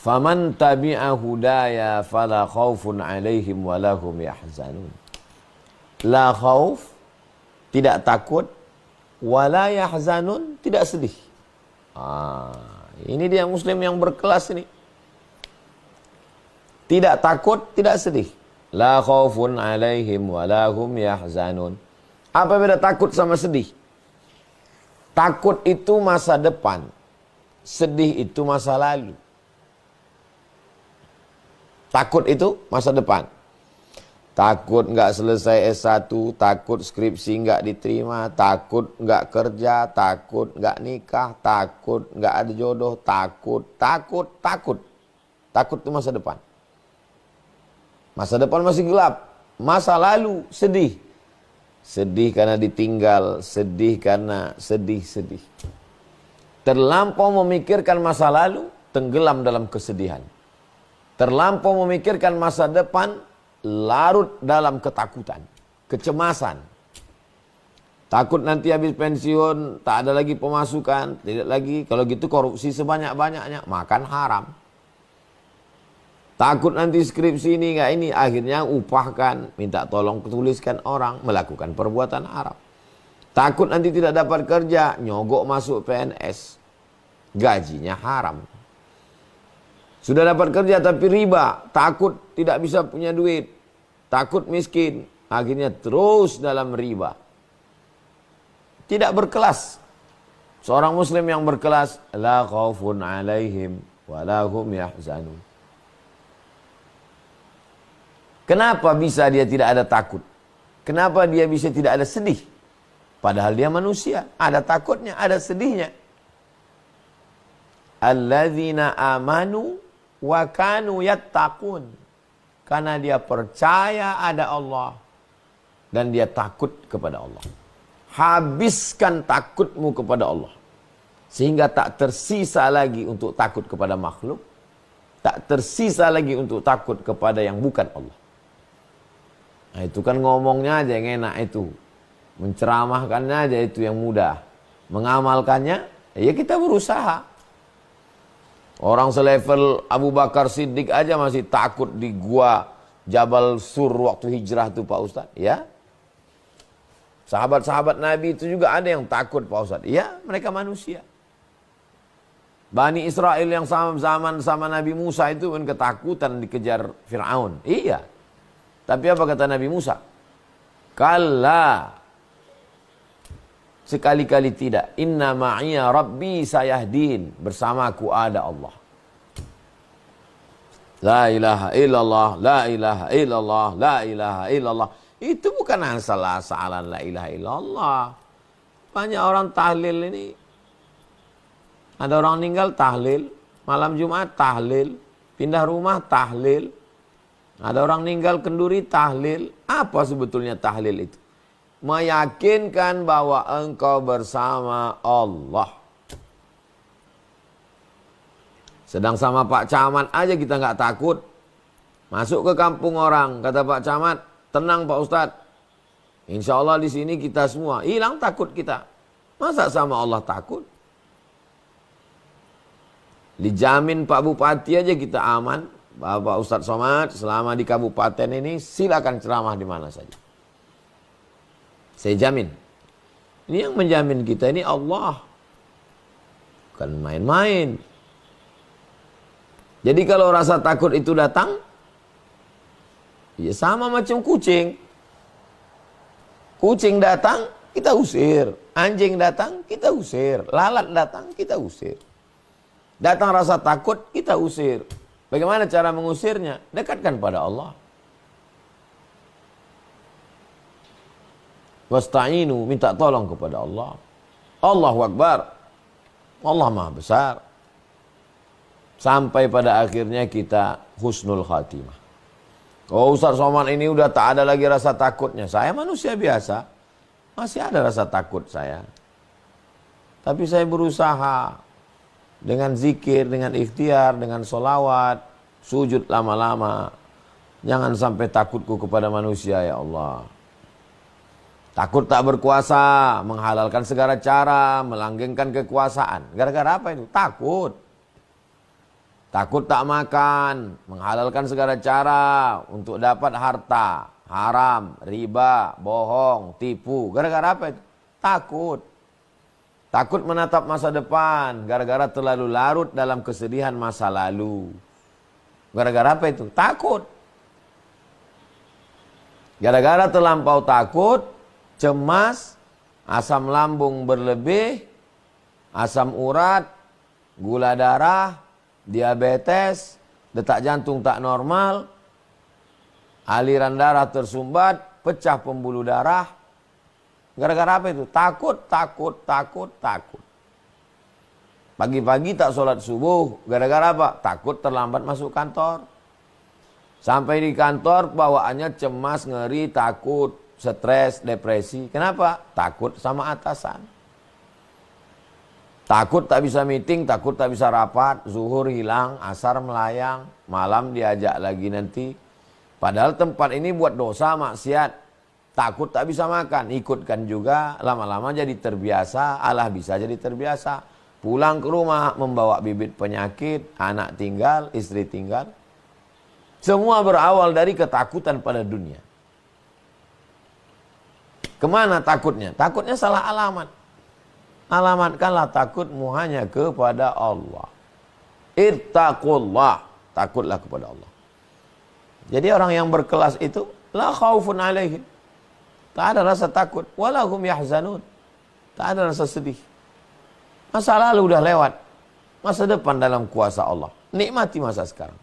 Faman tabi'a hudaya fala khaufun alaihim walahum yahzanun. La khauf, tidak takut, wala yahzanun, tidak sedih. Ini dia muslim yang berkelas ini. Tidak takut, tidak sedih. La khaufun alaihim walahum yahzanun. Apa beda takut sama sedih? Takut itu masa depan, sedih itu masa lalu. Takut itu masa depan. Takut nggak selesai S1, takut skripsi nggak diterima, takut nggak kerja, takut nggak nikah, takut nggak ada jodoh, takut. Takut itu masa depan. Masa depan masih gelap. Masa lalu sedih. Sedih karena ditinggal, sedih karena sedih. Terlampau memikirkan masa lalu, tenggelam dalam kesedihan. Terlampau memikirkan masa depan, larut dalam ketakutan, kecemasan. Takut nanti habis pensiun, tak ada lagi pemasukan, tidak lagi, kalau gitu korupsi sebanyak-banyaknya, makan haram. Takut nanti skripsi ini, enggak ini, akhirnya upahkan, minta tolong tuliskan orang, melakukan perbuatan haram. Takut nanti tidak dapat kerja, nyogok masuk PNS, gajinya haram. Sudah dapat kerja tapi riba, takut tidak bisa punya duit, takut miskin, akhirnya terus dalam riba. Tidak berkelas. Seorang muslim yang berkelas, la khaufun alaihim wa lahum yahzanun. Kenapa bisa dia tidak ada takut? Kenapa dia bisa tidak ada sedih? Padahal dia manusia, ada takutnya, ada sedihnya. Alladzina amanu wa kanu yattaqun. Karena dia percaya ada Allah dan dia takut kepada Allah. Habiskan takutmu kepada Allah, sehingga tak tersisa lagi untuk takut kepada makhluk, tak tersisa lagi untuk takut kepada yang bukan Allah. Nah, itu kan ngomongnya aja yang enak itu, menceramahkannya aja itu yang mudah, mengamalkannya ya kita berusaha. Orang selevel Abu Bakar Siddiq aja masih takut di gua Jabal Sur waktu hijrah itu Pak Ustadz. Ya. Sahabat-sahabat Nabi itu juga ada yang takut Pak Ustadz. Ya, mereka manusia. Bani Israel yang zaman sama Nabi Musa itu kan ketakutan dikejar Fir'aun. Iya. Tapi apa kata Nabi Musa? Kalla. Sekali-kali tidak. Inna ma'iya rabbi sayahdin. Bersamaku ada Allah. La ilaha illallah, la ilaha illallah, la ilaha illallah. Itu bukan asal-asalan la ilaha illallah. Banyak orang tahlil ini. Ada orang meninggal tahlil. Malam Jumat tahlil. Pindah rumah tahlil. Ada orang meninggal kenduri tahlil. Apa sebetulnya tahlil itu? Meyakinkan bahwa engkau bersama Allah. Sedang sama Pak Camat aja kita nggak takut. Masuk ke kampung orang, kata Pak Camat, tenang Pak Ustadz. Insya Allah di sini kita semua hilang takut kita. Masa sama Allah takut? Dijamin Pak Bupati aja kita aman. Bapak Ustadz Somad selama di kabupaten ini silakan ceramah di mana saja. Saya jamin. Ini yang menjamin kita ini Allah. Bukan main-main. Jadi kalau rasa takut itu datang, ya sama macam kucing. Kucing datang, kita usir. Anjing datang, kita usir. Lalat datang, kita usir. Datang rasa takut, kita usir. Bagaimana cara mengusirnya? Dekatkan pada Allah. Wasta'inu, minta tolong kepada Allah. Allahu Akbar. Allah Maha Besar. Sampai pada akhirnya kita husnul khatimah. Oh Ustaz Somad ini udah tak ada lagi rasa takutnya. Saya manusia biasa. Masih ada rasa takut saya. Tapi saya berusaha. Dengan zikir, dengan ikhtiar, dengan solawat. Sujud lama-lama. Jangan sampai takutku kepada manusia ya Allah. Takut tak berkuasa. Menghalalkan segala cara. Melanggengkan kekuasaan. Gara-gara apa itu? Takut. Takut tak makan, menghalalkan segala cara untuk dapat harta, haram, riba, bohong, tipu. Gara-gara apa itu? Takut. Takut menatap masa depan, gara-gara terlalu larut dalam kesedihan masa lalu. Gara-gara apa itu? Takut. Gara-gara terlampau takut, cemas, asam lambung berlebih, asam urat, gula darah, diabetes, detak jantung tak normal, aliran darah tersumbat, pecah pembuluh darah. Gara-gara apa itu? Takut. Pagi-pagi tak sholat subuh. Gara-gara apa? Takut terlambat masuk kantor. Sampai di kantor bawaannya cemas, ngeri, takut, stres, depresi. Kenapa? Takut sama atasan. Takut tak bisa meeting, takut tak bisa rapat, zuhur hilang, asar melayang, malam diajak lagi nanti. Padahal tempat ini buat dosa, maksiat. Takut tak bisa makan, ikutkan juga, lama-lama jadi terbiasa, Allah bisa jadi terbiasa. Pulang ke rumah membawa bibit penyakit, anak tinggal, istri tinggal. Semua berawal dari ketakutan pada dunia. Kemana takutnya? Takutnya salah alamat. Alamatkanlah takutmu hanya kepada Allah. Ittaqullah. Takutlah kepada Allah. Jadi orang yang berkelas itu la khaufun alaihim. Tak ada rasa takut. Walahum yahzanun. Tak ada rasa sedih. Masa lalu udah lewat. Masa depan dalam kuasa Allah. Nikmati masa sekarang.